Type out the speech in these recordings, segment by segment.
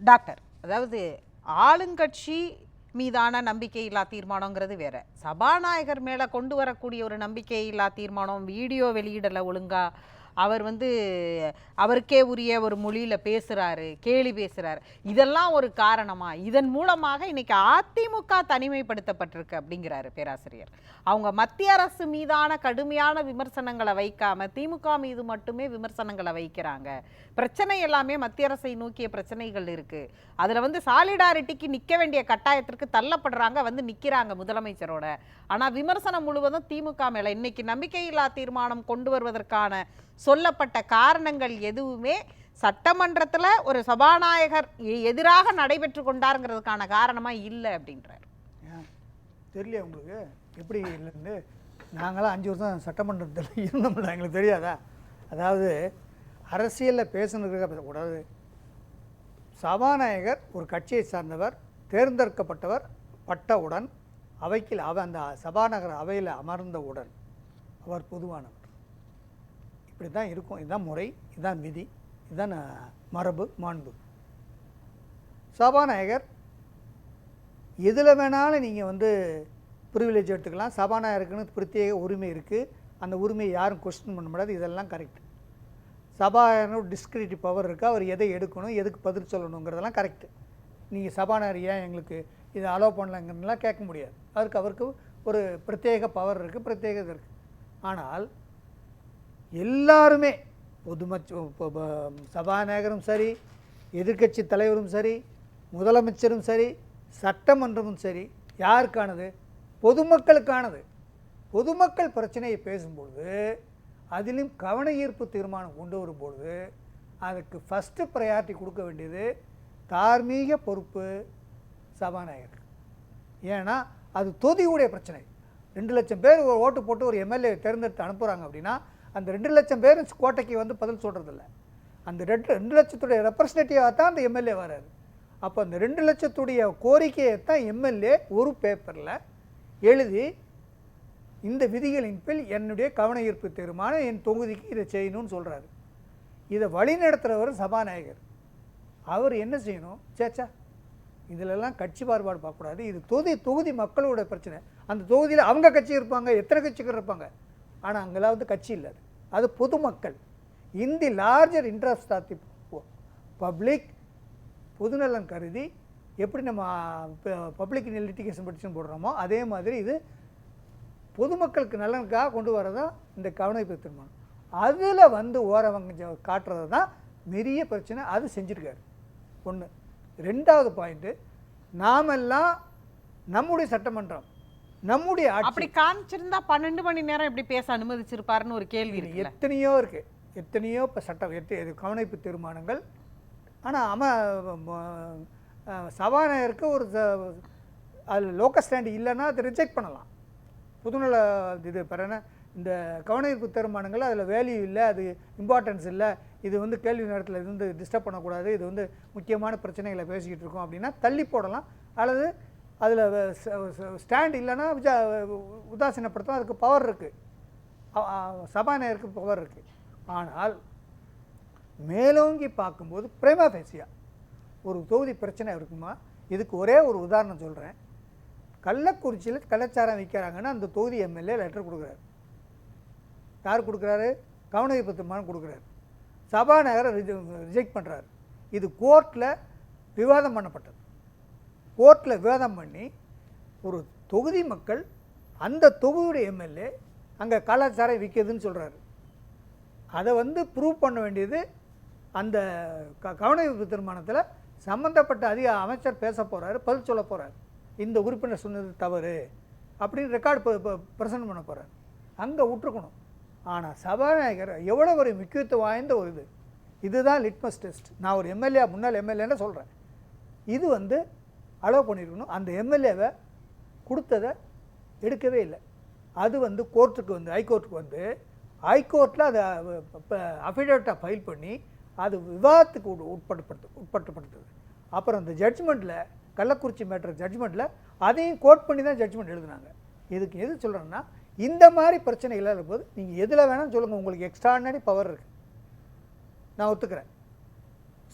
Doctor, அதாவது ஆளுங்கட்சி மீதான நம்பிக்கையில்லா தீர்மானங்கிறது வேற, சபாநாயகர் மேல கொண்டு வரக்கூடிய ஒரு நம்பிக்கையில்லா தீர்மானம், வீடியோ வெளியிடல ஒழுங்கா, அவர் அவருக்கே உரிய ஒரு மொழியில பேசுறாரு, கேலி பேசுறாரு, இதெல்லாம் ஒரு காரணமா? இதன் மூலமாக இன்னைக்கு அதிமுக தனிமைப்படுத்தப்பட்டிருக்கு அப்படிங்கிறாரு பேராசிரியர். அவங்க மத்திய அரசு மீதான கடுமையான விமர்சனங்களை வைக்காம திமுக மீது மட்டுமே விமர்சனங்களை வைக்கிறாங்க. பிரச்சனை எல்லாமே மத்திய அரசை நோக்கிய பிரச்சனைகள் இருக்கு. அதுல சாலிடாரிட்டிக்கு நிக்க வேண்டிய கட்டாயத்திற்கு தள்ளப்படுறாங்க, நிக்கிறாங்க முதலமைச்சரோட. ஆனா விமர்சனம் முழுவதும் திமுக மேல. இன்னைக்கு நம்பிக்கையில்லா தீர்மானம் கொண்டு வருவதற்கான சொல்லப்பட்ட காரணங்கள் எதுவுமே சட்டமன்றத்துல ஒரு சபாநாயகர் எதிராக நடைபெற்று கொண்டாருங்கிறதுக்கான காரணமா இல்லை அப்படின்றார். தெரியல உங்களுக்கு எப்படி இல்லைன்னு? நாங்களாம் 5 வருஷம் சட்டமன்றத்தில் இருந்தோம்ல, எங்களுக்கு தெரியாதா? அதாவது அரசியலில் பேசணுங்கிறத கூடாது. சபாநாயகர் ஒரு கட்சியை சார்ந்தவர், தேர்ந்தெடுக்கப்பட்டவர் பட்டவுடன் அவைக்கு அந்த சபாநாயகர் அவையில் அமர்ந்தவுடன் அவர் பொதுவானவர். இப்படி தான் இருக்கும். இதுதான் முறை, இதுதான் விதி, இதுதான் மரபு, மாண்பு. சபாநாயகர் எதில் வேணாலும் நீங்கள் ப்ரிவிலேஜ் எடுத்துக்கலாம். சபாநாயகருக்குன்னு பிரத்யேக உரிமை இருக்குது. அந்த உரிமையை யாரும் கொஸ்டின் பண்ண முடியாது. இதெல்லாம் கரெக்டு. சபாநாயகர் டிஸ்கிரிட்டிவ் பவர் இருக்குது. அவர் எதை எடுக்கணும், எதுக்கு பதில் சொல்லணுங்கிறதெல்லாம் கரெக்டு. நீங்கள் சபாநாயகர் ஏன் எங்களுக்கு இதை அலோவ் பண்ணலங்கிறதுலாம் கேட்க முடியாது. அவருக்கு ஒரு பிரத்யேக பவர் இருக்குது, பிரத்யேக இது இருக்குது. ஆனால் எல்லாருமே சபாநாயகரும் சரி, எதிர்கட்சி தலைவரும் சரி, முதலமைச்சரும் சரி, சட்டமன்றமும் சரி, யாருக்கானது? பொதுமக்களுக்கானது. பொதுமக்கள் பிரச்சனையை பேசும்பொழுது, அதிலும் கவன ஈர்ப்பு தீர்மானம் கொண்டு வரும்பொழுது அதுக்கு ஃபஸ்ட்டு ப்ரையாரிட்டி கொடுக்க வேண்டியது தார்மீக பொறுப்பு சபாநாயகர். ஏன்னா அது தொகுதியுடைய பிரச்சனை. 2 லட்சம் பேர் ஒரு ஓட்டு போட்டு ஒரு எம்எல்ஏ தேர்ந்தெடுத்து அனுப்புகிறாங்க அப்படின்னா அந்த 2 லட்சம் பேர் கோட்டைக்கு பதில் சொல்கிறதில்ல. அந்த 2 லட்சத்துடைய ரெப்ரஸன்டேட்டிவாக தான் அந்த எம்எல்ஏ வராது. அப்போ அந்த 2 லட்சத்துடைய கோரிக்கையை தான் எம்எல்ஏ ஒரு பேப்பரில் எழுதி இந்த விதிகளின் கீழ் என்னுடைய கவன ஈர்ப்பு தீர்மானம் என் தொகுதிக்கு இதை செய்யணும்னு சொல்கிறாரு. இதை வழி நடத்துகிறவர் சபாநாயகர். அவர் என்ன செய்யணும்? சேச்சா இதிலெல்லாம் கட்சி பாகுபாடு பார்க்கக்கூடாது. இது தொகுதி மக்களோட பிரச்சனை. அந்த தொகுதியில் அவங்க கட்சி இருப்பாங்க, எத்தனை கட்சிகள் இருப்பாங்க. ஆனால் அங்கெல்லாம் கட்சி இல்லை. அது பொதுமக்கள். In the larger interest of the public, பொதுநலன் கருதி எப்படி நம்ம பப்ளிக் லிட்டிகேஷன் பெட்டிஷன் போடுறோமோ அதே மாதிரி இது பொதுமக்களுக்கு நலனுக்காக கொண்டு வரதான் இந்த கவனிப்பு தீர்மானம். அதில் ஓரவங்க காட்டுறது தான் பெரிய பிரச்சனை. அது செஞ்சுருக்காரு. 1. 2வது பாயிண்ட்டு, நாமெல்லாம் நம்முடைய சட்டமன்றம், நம்முடைய அப்படி காமிச்சிருந்தா 12 மணி நேரம் எப்படி பேச அனுமதிச்சிருப்பாருன்னு ஒரு கேள்வி இருக்கு. எத்தனையோ இருக்குது, எத்தனையோ இப்போ கவனிப்பு தீர்மானங்கள். ஆனால் சபாநாயகருக்கு ஒரு அதில் லோக்கல் ஸ்டாண்டு இல்லைன்னா அதை ரிஜெக்ட் பண்ணலாம். புதுநல இது பிறன இந்த கவனிப்பு தீர்மானங்கள் அதில் வேல்யூ இல்லை, அது இம்பார்ட்டன்ஸ் இல்லை, இது கேள்வி நேரத்தில் இது டிஸ்டர்ப் பண்ணக்கூடாது, இது முக்கியமான பிரச்சனைகளை பேசிக்கிட்டு இருக்கோம் அப்படின்னா தள்ளி போடலாம். அல்லது அதில் ஸ்டாண்ட் இல்லைன்னா உதாசீனப்படுத்தலாம். அதுக்கு பவர் இருக்குது, சபாநாயகருக்கு பவர் இருக்குது. ஆனால் மேலோங்கி பார்க்கும்போது பிரேமா ஃபேசியா ஒரு தொகுதி பிரச்சனை இருக்குமா? இதுக்கு ஒரே ஒரு உதாரணம் சொல்கிறேன். கள்ளக்குறிச்சியில் கள்ளச்சாரம் விற்கிறாங்கன்னா அந்த தொகுதி எம்எல்ஏ லெட்டர் கொடுக்குறாரு. யார் கொடுக்குறாரு? கவனஈர்ப்பு தீர்மானம் கொடுக்குறாரு. சபாநாயகரை ரிஜெக்ட் பண்ணுறாரு. இது கோர்ட்டில் விவாதம் பண்ணப்பட்டது. கோர்ட்டில் விவாதம் பண்ணி ஒரு தொகுதி மக்கள் அந்த தொகுதியுடைய எம்எல்ஏ அங்கே கலாச்சாரம் விற்கிதுன்னு சொல்கிறாரு. அதை ப்ரூவ் பண்ண வேண்டியது அந்த கவனஈர்ப்பு தீர்மானத்தில் சம்மந்தப்பட்ட அமைச்சர் பேச போகிறாரு, பதில் சொல்ல போகிறார். இந்த உறுப்பினர் சொன்னது தவறு அப்படின்னு ரெக்கார்டு ப்ரெசென்ட் பண்ண போகிறார். அங்கே விட்டுருக்கணும். ஆனால் சபாநாயகர் எவ்வளோ ஒரு முக்கியத்துவம் வாய்ந்த ஒரு இதுதான் லிட்மஸ் டெஸ்ட். நான் ஒரு எம்எல்ஏ, முன்னாள் எம்எல்ஏன்னு சொல்கிறேன். இது அலோவ் பண்ணியிருக்கணும். அந்த எம்எல்ஏவை கொடுத்ததை எடுக்கவே இல்லை. அது கோர்ட்டுக்கு ஹைகோர்ட்டுக்கு ஹைகோர்ட்டில் அதை அஃபிடேவிட்டாக ஃபைல் பண்ணி அது விவாதத்துக்கு உட்படுத்தப்படுத்துது. அப்புறம் அந்த ஜட்ஜ்மெண்ட்டில், கள்ளக்குறிச்சி மேட்டர் ஜட்ஜ்மெண்ட்டில் அதையும் கோட் பண்ணி தான் ஜட்ஜ்மெண்ட் எழுதுனாங்க. இதுக்கு எது சொல்கிறேன்னா, இந்த மாதிரி பிரச்சனைகள் இருக்கும்போது நீங்கள் எதில் வேணாலும் சொல்லுங்கள், உங்களுக்கு எக்ஸ்ட்ராடினரி பவர் இருக்குது, நான் ஒத்துக்கிறேன்.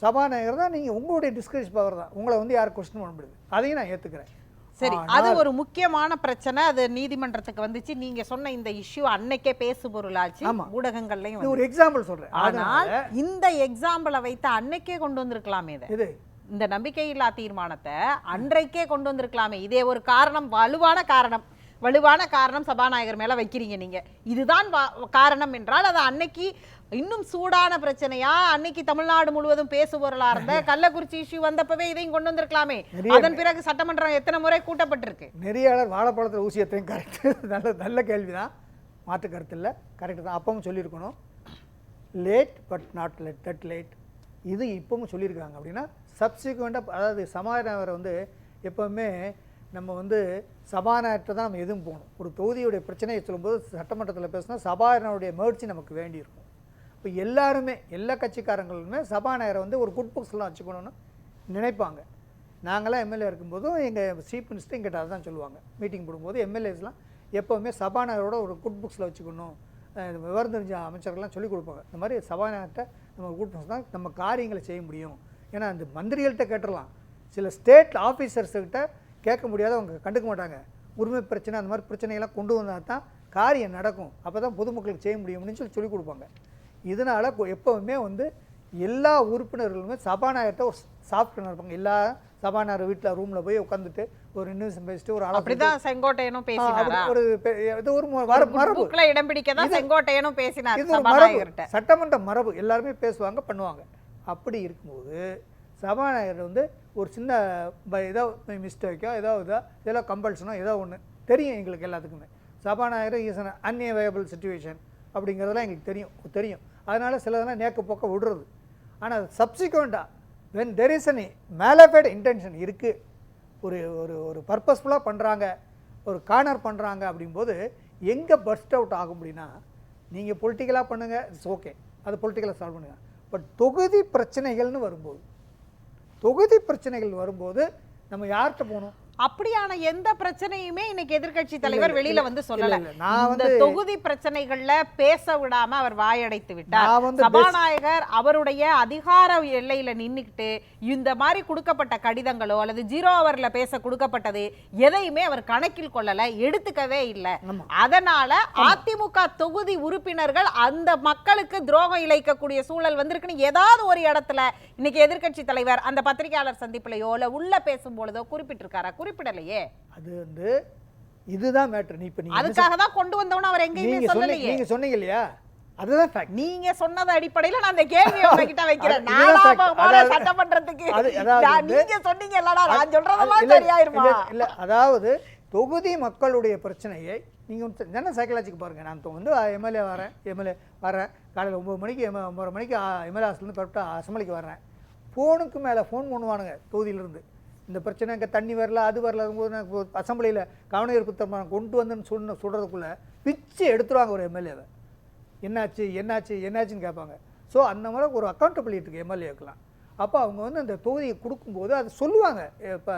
சபாநாயகர் தான், நீங்கள் உங்களுடைய டிஸ்கஸ் பவர் தான், உங்களை வந்து யாரும் கொஸ்டின் பண்ண முடியாது, அதையும் நான் ஏற்றுக்கிறேன். சரி, அது ஒரு முக்கியமான பிரச்சனை. அது நீதிமன்றத்துக்கு வந்துச்சு. நீங்க சொன்ன இந்த இஷ்யூ அன்னைக்கே பேசு பொருளாச்சு, ஊடகங்கள்லயும். ஒரு எக்ஸாம்பிள் சொல்றேன். ஆனால் இந்த எக்ஸாம்பிளை வைத்து அன்னைக்கே கொண்டு வந்திருக்கலாமே. இது இந்த நம்பிக்கையில்லா தீர்மானத்தை அன்றைக்கே கொண்டு வந்திருக்கலாமே. இதே ஒரு காரணம், வலுவான காரணம் சபாநாயகர் மேல வைக்கிறீங்க நீங்க. இதுதான் காரணம் என்றால் அது அன்னைக்கு இன்னும் சூடான பிரச்சனையா, அன்னைக்கு தமிழ்நாடு முழுவதும் பேசு பொருளா இருந்த கள்ளக்குறிச்சி இஷ்யூ வந்தப்பவே இதையும் கொண்டு வந்திருக்கலாமே. அதன் பிறகு சட்டமன்றம் எத்தனை முறை கூட்டப்பட்டிருக்கு. நெறியாளர் வாழைப்பழத்தில் ஊசியத்தையும் கரெக்ட். நல்ல கேள்விதான், மாற்று கருத்து இல்லை, கரெக்டு தான். அப்பவும் சொல்லியிருக்கணும், late but not that late. இது இப்பவும் சொல்லியிருக்காங்க. அப்படின்னா சப்சிக்வெண்ட்டாக, அதாவது சபாநாயகரை வந்து எப்போவுமே நம்ம வந்து சபாநாயகத்தை தான் நம்ம எதுவும் போகணும். ஒரு தொகுதியுடைய பிரச்சனையை சொல்லும்போது சட்டமன்றத்தில் பேசினா சபாநாயகருடைய முயற்சி நமக்கு வேண்டியிருக்கும். இப்போ எல்லாருமே, எல்லா கட்சிக்காரங்களுமே சபாநாயகரை வந்து ஒரு குட் புக்ஸ்லாம் வச்சுக்கணும்னு நினைப்பாங்க. நாங்களாம் எம்எல்ஏ இருக்கும்போதும் எங்கள் சீஃப் மினிஸ்டர் எங்கிட்ட அதான் சொல்லுவாங்க. மீட்டிங் போடும்போது எம்எல்ஏஸ்லாம் எப்போவுமே சபாநாயகரோட ஒரு குட் புக்ஸில் வச்சுக்கணும், விவரம் தெரிஞ்ச அமைச்சர்கள்லாம் சொல்லிக் கொடுப்பாங்க. இந்த மாதிரி சபாநாயகர்கிட்ட நம்ம குட் புக்ஸ் தான் நம்ம காரியங்களை செய்ய முடியும். ஏன்னா அந்த மந்திரிகள்கிட்ட கேட்டுடலாம், சில ஸ்டேட் ஆஃபீஸர்ஸ்கிட்ட கேட்க முடியாத, அவங்க கண்டுக்க மாட்டாங்க. உரிமை பிரச்சனை அந்த மாதிரி பிரச்சனைகள்லாம் கொண்டு வந்தால் தான் காரியம் நடக்கும், அப்போ தான் பொதுமக்களுக்கு செய்ய முடியும்னு சொல்லிக் கொடுப்பாங்க. இதனால் எப்போவுமே வந்து எல்லா உறுப்பினர்களுமே சபாநாயகர்கிட்ட ஒரு சாஃப்ட்வேர் இருப்பாங்க. எல்லா சபாநாயகர் வீட்டில் ரூமில் போய் உட்காந்துட்டு ஒரு நியூஸ் பேசிட்டு ஒரு அப்படிதான் செங்கோட்டையனும் பேசினாரா? ஒரு இது ஒரு மரபு இடம் பிடிக்க தான் செங்கோட்டையனும் பேசினார். இது ஒரு மரபு, சட்டமன்ற மரபு, எல்லாருமே பேசுவாங்க, பண்ணுவாங்க. அப்படி இருக்கும்போது சபாநாயகர் வந்து ஒரு சின்ன ஏதோ மிஸ்டேக்கோ ஏதோ கம்பல்ஷனோ ஏதோ ஒன்று தெரியும் எங்களுக்கு எல்லாத்துக்குமே. சபாநாயகர் இஸ் அன் அன்அவைலபிள் சிச்சுவேஷன் அப்படிங்கிறதெல்லாம் எங்களுக்கு தெரியும். அதனால் சிலதெல்லாம் நேக்க போக்க விடுறது. ஆனால் சப்சிக்வெண்ட்டாக when there is an malafide intention இருக்குது, ஒரு ஒரு ஒரு பர்பஸ்ஃபுல்லாக பண்ணுறாங்க, ஒரு கார்னர் பண்ணுறாங்க, அப்படிங்கும்போது எங்கே பர்ஸ்ட் அவுட் ஆகும் அப்படின்னா, நீங்கள் பொலிட்டிக்கலாக பண்ணுங்கள், இட்ஸ் ஓகே, அது பொலிட்டிக்கலாக சால்வ் பண்ணுங்கள். பட் தொகுதி பிரச்சனைகள்னு வரும்போது நம்ம யார்கிட்ட போகணும்? அப்படியான எந்த பிரச்சனையுமே இன்னைக்கு எதிர்க்கட்சி தலைவர் வெளியில வந்து சொல்லல. இந்த தொகுதி பிரச்சனைகள்ல பேச விடாம அவர் வாயடைத்து விட்டார். சபாநாயகர் அவருடைய அதிகார எல்லையில நின்னுக்கிட்டு இந்த மாதிரி கொடுக்கப்பட்ட கடிதங்களோ அல்லது 0 ஹவர்ல பேச கொடுக்கப்பட்டது எதையுமே அவர் கணக்கில் கொள்ளல, எடுத்துக்கவே இல்லை. அதனால அதிமுக தொகுதி உறுப்பினர்கள் அந்த மக்களுக்கு துரோகம் இழைக்கக்கூடிய சூழல் வந்திருக்குன்னு ஏதாவது ஒரு இடத்துல இன்னைக்கு எதிர்க்கட்சி தலைவர் அந்த பத்திரிகையாளர் சந்திப்புலையோ இல்ல உள்ள பேசும் பொழுதோ குறிப்பிட்டிருக்காரா? குறிப்பிடலையே. அது வந்து இதுதான் மேட்டர். நீ இப்ப அதுக்காக தான் கொண்டு வந்தவன அவர் எங்கேயுமே சொல்லலையே. நீங்க சொன்னீங்க இல்லையா, அதுதான் ஃபேக்ட். நீங்க சொன்னது அடிப்படையில நான் அந்த கேள்வியை உங்ககிட்ட வைக்கிறேன். நாலாவது சட்டமன்றத்துக்கு நீங்க சொன்னீங்க இல்லடா, நான் சொல்றதெல்லாம் சரியாயிருமா? இல்ல, அதாவது தொகுதி மக்களுடைய பிரச்சனையை நீங்க என்ன சைக்காலஜிக்கு பாருங்க. நான் வந்து எம்எல்ஏ வரேன் காலையில் 9 மணிக்கு 9:30 மணிக்கு எம்எல்ஏ ஹாஸ்டல்லேருந்து பரப்பிட்டு அசம்பிளிக்கு வர்றேன். ஃபோனுக்கு மேலே ஃபோன் பண்ணுவானுங்க தொகுதியிலிருந்து, இந்த பிரச்சனை இங்கே தண்ணி வரல அது வரல போது அசம்பிளியில் கவன ஈர்ப்பு தீர்மானம் கொண்டு வந்துன்னு சொல்கிறதுக்குள்ளே பிச்சு எடுத்துருவாங்க ஒரு எம்எல்ஏவை. என்னாச்சுன்னு கேட்பாங்க. ஸோ அந்த மாதிரி ஒரு அக்கௌண்டபிலிட்டி இருக்குது எம்எல்ஏக்கெலாம். அப்போ அவங்க வந்து அந்த தொகுதியை கொடுக்கும்போது அதை சொல்லுவாங்க இப்போ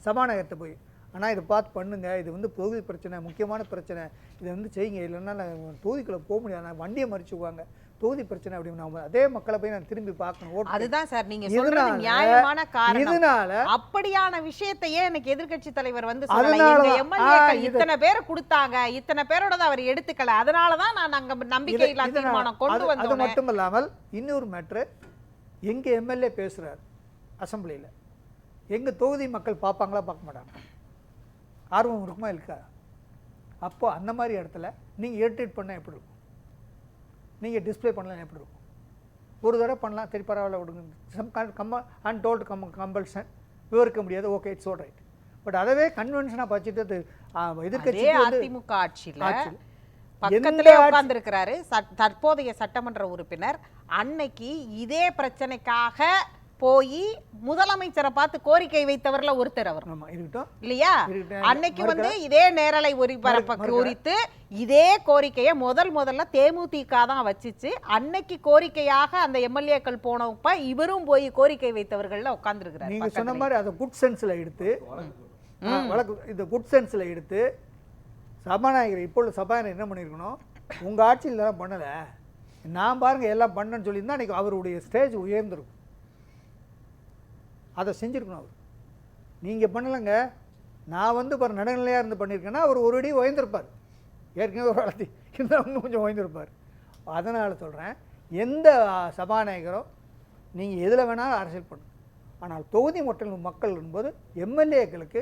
சபாநாயகர்கிட்ட போய், ஆனால் இதை பார்த்து பண்ணுங்கள், இது வந்து தொகுதி பிரச்சனை, முக்கியமான பிரச்சனை, இதை வந்து செய்யுங்க, இல்லைன்னா நான் தொகுதிக்குள்ளே போக முடியாது, நான் வண்டியை மறிச்சுக்குவாங்க, தொகுதி பிரச்சனை அப்படின்னு அதே மக்களை போய் நான் திரும்பி பார்க்கணும். அதுதான் சார் நீங்க சொல்றது நியாயமான காரணம். இதனால அப்படியான விஷயத்தையே எனக்கு எதிர்க்கட்சி தலைவர் வந்து சொல்லல. எம்எல்ஏக்கள் இத்தனை பேரை கொடுத்தாங்க, இத்தனை பேரோட அவர் எடுத்துக்கல, அதனாலதான் நான் அங்க நம்பிக்கையில்லா தீர்மானம் கொண்டு வந்தோம். அது மட்டும் இல்லாமல் இன்னொரு மேட்ரு, எங்க எம்எல்ஏ பேசுறாரு அசம்பிளியில், எங்க தொகுதி மக்கள் பார்ப்பாங்களா பார்க்க மாட்டாங்க, ஆர்வம் இருக்குமா இருக்கா? அப்போ அந்த மாதிரி இடத்துல நீங்க இரிட்டேட் பண்ண எப்படி இருக்கும், நீங்கள் டிஸ்பிளே பண்ணலாம் எப்படி இருக்கும்? ஒரு தடவை பண்ணலாம், சரி பரவாயில்ல விடுங்க, சம் அன்டோல்டு கம்பல்ஷன், விவரிக்க முடியாது, okay it's all right. But அதவே கன்வென்ஷனாக வச்சுட்டு எதிர்க்கட்சி அதிமுக ஆட்சியில் பக்கத்திலே உட்கார்ந்திருக்கிறாரு தற்போதைய சட்டமன்ற உறுப்பினர். அன்னைக்கு இதே பிரச்சனைக்காக போய் முதலமைச்சரை பார்த்து கோரிக்கை வைத்தவர்ல ஒருத்தர் அவர் இல்லையா? அன்னைக்கு வந்து இதே நேரலை ஒளிபரப்ப குறித்து இதே கோரிக்கையை முதல்ல தேமுதிக தான் வச்சுச்சு. அன்னைக்கு கோரிக்கையாக அந்த எம்எல்ஏக்கள் போனப்ப இவரும் போய் கோரிக்கை வைத்தவர்கள்ல உட்கார்ந்துருக்கிறார். நீங்க சொன்ன மாதிரி அதை குட் சென்ஸ்ல எடுத்து இந்த குட் சென்ஸ்ல எடுத்து சபாநாயகர் இப்போ சபாநாயகர் என்ன பண்ணிருக்கணும், உங்க ஆட்சியில் இதெல்லாம் பண்ணல, நான் பாருங்க எல்லாம் பண்ணன்னு சொல்லியிருந்தா அன்னைக்கு அவருடைய ஸ்டேஜ் உயர்ந்திருக்கும். அதை செஞ்சுருக்கணும் அவர். நீங்கள் பண்ணலைங்க. நான் வந்து இப்போ நடுநிலையாக இருந்து பண்ணியிருக்கேன்னா அவர் ஒரு அடி உயர்ந்திருப்பார். ஏற்கனவே ஒரு வளர்த்தி இருந்தால் இன்னும் கொஞ்சம் உயர்ந்திருப்பார். அதனால் சொல்கிறேன், எந்த சபாநாயகரோ நீங்கள் எதில் வேணாலும் அரசியல் பண்ணுங்க. ஆனால் தொகுதி மக்கள் என்பது எம்எல்ஏக்களுக்கு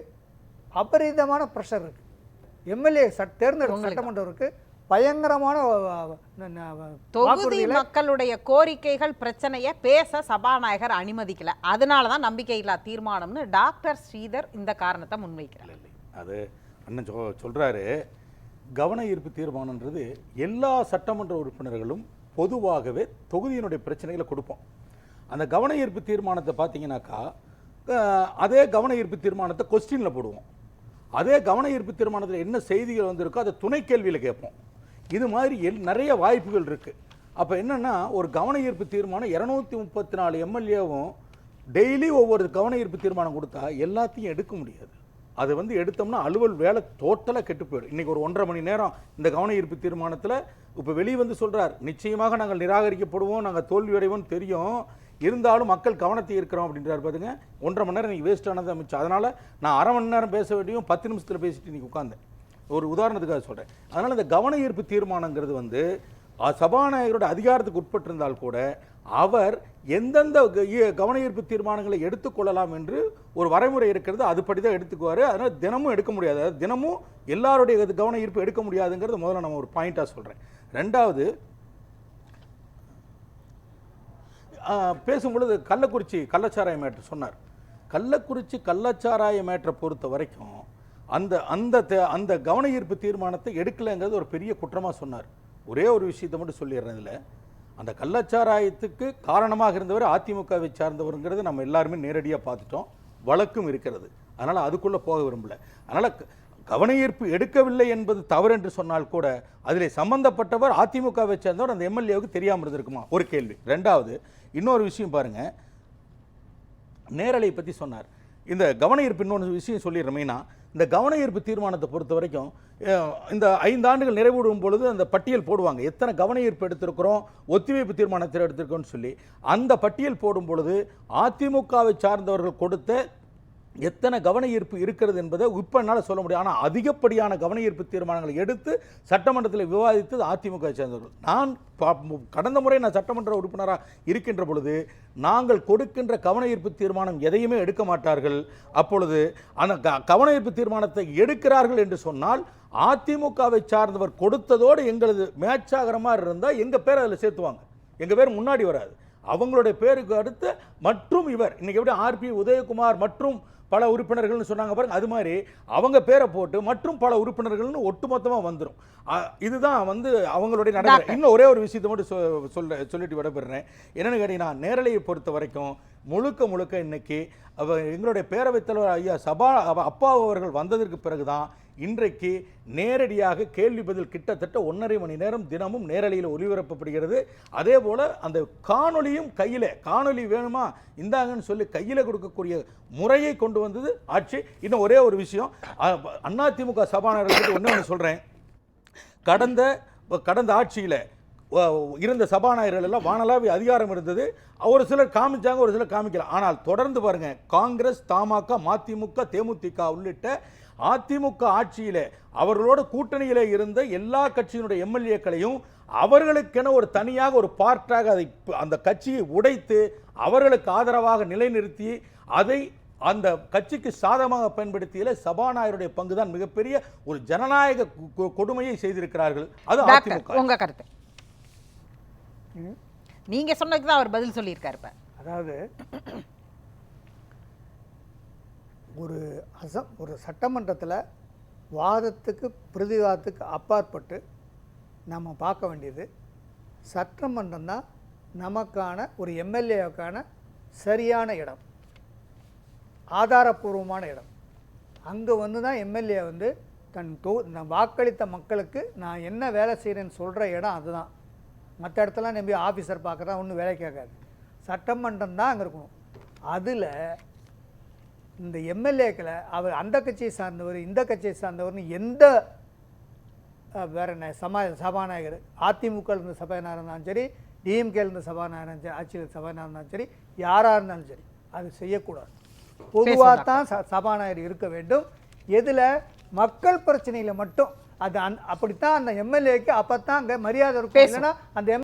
அபரிதமான ப்ரெஷர் இருக்குது. எம்எல்ஏ தேர்ந்தெடுத்த சட்டமன்றருக்கு பயங்கரமான தொகுதி மக்களுடைய கோரிக்கைகள் பிரச்சனையை பேச சபாநாயகர் அனுமதிக்கல. அதனால தான் நம்பிக்கையில்லா தீர்மானம்னு டாக்டர் ஸ்ரீதர் இந்த காரணத்தை முன்வைக்கிறார். அது அண்ணன் சொல்றாரு, கவன ஈர்ப்பு தீர்மானம்ன்றது எல்லா சட்டமன்ற உறுப்பினர்களும் பொதுவாகவே தொகுதியினுடைய பிரச்சனைகளை கொடுப்போம். அந்த கவன ஈர்ப்பு தீர்மானத்தை பார்த்தீங்கன்னாக்கா அதே கவன ஈர்ப்பு தீர்மானத்தை கொஸ்டினில் போடுவோம். அதே கவன ஈர்ப்பு தீர்மானத்தில் என்ன செய்திகள் வந்திருக்கோ அதை துணை கேள்வியில் கேட்போம். இது மாதிரி நிறைய வாய்ப்புகள் இருக்குது. அப்போ என்னென்னா, ஒரு கவன ஈர்ப்பு தீர்மானம் 234 எம்எல்ஏவும் டெய்லி ஒவ்வொரு கவன ஈர்ப்பு தீர்மானம் கொடுத்தா எல்லாத்தையும் எடுக்க முடியாது. அது வந்து எடுத்தோம்னா அலுவல் வேலை டோட்டலாக கெட்டு போயிடும். இன்றைக்கி ஒரு 1.5 மணி நேரம் இந்த கவன ஈர்ப்பு தீர்மானத்தில் இப்போ வெளியே வந்து சொல்கிறார், நிச்சயமாக நாங்கள் நிராகரிக்கப்படுவோம், நாங்கள் தோல்வி அடைவோம்னு தெரியும், இருந்தாலும் மக்கள் கவனத்தை இருக்கிறோம் அப்படின்றார். பாருங்க, 1.5 மணி நேரம் நீங்கள் வேஸ்ட் ஆனது அமைச்சு. அதனால் நான் 1/2 மணி நேரம் பேச வேண்டியும் 10 நிமிஷத்தில் பேசிட்டு இன்றைக்கி உட்காந்தேன். ஒரு உதாரணத்துக்காக சொல்கிறேன். அதனால் இந்த கவன ஈர்ப்பு தீர்மானங்கிறது வந்து சபாநாயகரோட அதிகாரத்துக்கு உட்பட்டிருந்தால் கூட அவர் எந்தெந்த கவன ஈர்ப்பு தீர்மானங்களை எடுத்துக்கொள்ளலாம் என்று ஒரு வரைமுறை இருக்கிறது. அதுபடி தான் எடுத்துக்குவார். அதனால் தினமும் எடுக்க முடியாது. அதாவது தினமும் எல்லாருடைய கவன ஈர்ப்பு எடுக்க முடியாதுங்கிறது முதல்ல நம்ம ஒரு பாயிண்டாக சொல்கிறேன். ரெண்டாவது, பேசும்பொழுது கள்ளச்சாராய மேட்ரு சொன்னார். கள்ளக்குறிச்சி கள்ளச்சாராய மேட்டரை பொறுத்த வரைக்கும் அந்த அந்த அந்த கவன ஈர்ப்பு தீர்மானத்தை எடுக்கலைங்கிறது ஒரு பெரிய குற்றமாக சொன்னார். ஒரே ஒரு விஷயத்தை மட்டும் சொல்லிடுறேன். இதில் அந்த கள்ளச்சாராயத்துக்கு காரணமாக இருந்தவர் அதிமுகவை சார்ந்தவருங்கிறது நம்ம எல்லாருமே நேரடியாக பார்த்துட்டோம். வழக்கும் இருக்கிறது. அதனால் அதுக்குள்ளே போக விரும்பல. அதனால் கவன ஈர்ப்பு எடுக்கவில்லை என்பது தவறு என்று சொன்னால் கூட அதில் சம்பந்தப்பட்டவர் அதிமுகவை சேர்ந்தவர் அந்த எம்எல்ஏவுக்கு தெரியாமல் இருந்திருக்குமா? ஒரு கேள்வி. ரெண்டாவது, இன்னொரு விஷயம் பாருங்கள், நேரலை பற்றி சொன்னார். இந்த கவன ஈர்ப்பு இன்னொரு விஷயம் சொல்லிடுறேன். மெயினாக இந்த கவன ஈர்ப்பு தீர்மானத்தை பொறுத்த வரைக்கும் இந்த 5 ஆண்டுகள் நிறைவுடும் பொழுது அந்த பட்டியல் போடுவாங்க, எத்தனை கவன ஈர்ப்பு எடுத்திருக்கிறோம், ஒத்திவைப்பு தீர்மானத்தில் எடுத்திருக்கோம்னு சொல்லி. அந்த பட்டியல் போடும் பொழுது அதிமுகவை சார்ந்தவர்கள் கொடுத்த எத்தனை கவன ஈர்ப்பு இருக்கிறது என்பதை இப்போ என்னால் சொல்ல முடியும். ஆனால் அதிகப்படியான கவன ஈர்ப்பு தீர்மானங்களை எடுத்து சட்டமன்றத்தில் விவாதித்தது அதிமுக சேர்ந்தவர்கள். நான் கடந்த முறை நான் சட்டமன்ற உறுப்பினராக இருக்கின்ற பொழுது நாங்கள் கொடுக்கின்ற கவன ஈர்ப்பு தீர்மானம் எதையுமே எடுக்க மாட்டார்கள். அப்பொழுது அந்த கவன ஈர்ப்பு தீர்மானத்தை எடுக்கிறார்கள் என்று சொன்னால் அதிமுகவை சார்ந்தவர் கொடுத்ததோடு எங்களது மேட்ச் ஆகிற மாதிரி இருந்தால் எங்கள் பேர் அதில் சேர்த்துவாங்க. எங்கள் பேர் முன்னாடி வராது. அவங்களுடைய பேருக்கு அடுத்து மற்றும் இவர் இன்னைக்கு எப்படி ஆர்பி உதயகுமார் மற்றும் பல உறுப்பினர்கள்னு சொன்னாங்க பாருங்க, அது மாதிரி அவங்க பேரை போட்டு மற்றும் பல உறுப்பினர்கள்னு ஒட்டுமொத்தமாக வந்துடும். இதுதான் வந்து அவங்களுடைய நடைமுறை. இன்னும் ஒரே ஒரு விஷயத்தை மட்டும் சொல்லிட்டு விடப்படுறேன். என்னென்னு கேட்டீங்கன்னா, நேரலையை பொறுத்த வரைக்கும் முழுக்க இன்னைக்கு எங்களுடைய பேரவைத் தலைவர் ஐயா அப்பா அவர்கள் வந்ததற்கு பிறகுதான் இன்றைக்கு நேரடியாக கேள்வி பதில் கிட்டத்தட்ட 1.5 மணி நேரம் தினமும் நேரலையில் ஒளிபரப்பப்படுகிறது. அதே போல் அந்த காணொலியும் காணொலி வேணுமா இந்தாங்கன்னு சொல்லி கையில் கொடுக்கக்கூடிய முறையை கொண்டு வந்தது ஆட்சி. இன்னும் ஒரே ஒரு விஷயம், அதிமுக சபாநாயகர்களுக்கு ஒன்று சொல்கிறேன். கடந்த ஆட்சியில் இருந்த சபாநாயகர்கள் எல்லாம் வானளாவி அதிகாரம் இருந்தது. ஒரு சிலர் காமிச்சாங்க, ஒரு சிலர் காமிக்கல. ஆனால் தொடர்ந்து பாருங்க, காங்கிரஸ், தமாக, மதிமுக, தேமுதிக உள்ளிட்ட அதிமுக ஆட்சியிலே அவர்களோட கூட்டணியிலே இருந்த எல்லா கட்சியினுடைய எம்எல்ஏக்களையும் அவர்களுக்கென ஒரு தனியாக ஒரு பார்ட்டாக அந்த கட்சியை உடைத்து அவர்களுக்கு ஆதரவாக நிலைநிறுத்தி அதை அந்த கட்சிக்கு சாதகமாக பயன்படுத்திய சபாநாயகருடைய பங்குதான் மிகப்பெரிய ஒரு ஜனநாயக கொடுமையை செய்திருக்கிறார்கள். அது அதிமுக. உங்க கருத்து? நீங்க சொன்னதுக்கு தான் அவர் பதில் சொல்லியிருக்காரு. அதாவது ஒரு சட்டமன்றத்தில் வாதத்துக்கு பிரதிவாதத்துக்கு அப்பாற்பட்டு நம்ம பார்க்க வேண்டியது சட்டமன்றம் தான் நமக்கான ஒரு எம்எல்ஏவுக்கான சரியான இடம், ஆதாரபூர்வமான இடம். அங்கே வந்து தான் எம்எல்ஏ வந்து தன் வாக்களித்த மக்களுக்கு நான் என்ன வேலை செய்கிறேன்னு சொல்கிற இடம் அதுதான். மற்ற இடத்துல நம்பி ஆஃபீஸர் பார்க்குறதா ஒன்றும் வேலை கேட்காது. சட்டமன்றம் தான் அங்கே இருக்கணும். அதில் இந்த எம்எல்ஏக்களை அவர் அந்த கட்சியை சார்ந்தவர் இந்த கட்சியை சார்ந்தவர்னு எந்த வேற என்ன சபாநாயகர் அதிமுக இருந்த சபாநாயகர் இருந்தாலும் சரி, டிஎம்கே இருந்த சபாநாயகர் ஆட்சியில் சபாநாயகர் இருந்தாலும் சரி, யாராக இருந்தாலும் சரி, அது செய்யக்கூடாது. பொதுவாக தான் சபாநாயகர் இருக்க வேண்டும். எதில் மக்கள் பிரச்சனையில் மட்டும் அது அப்படித்தான் அந்த எம்எல்ஏக்கு அப்போ தான் அங்கே மரியாதை இருக்கும். இல்லைன்னா அந்த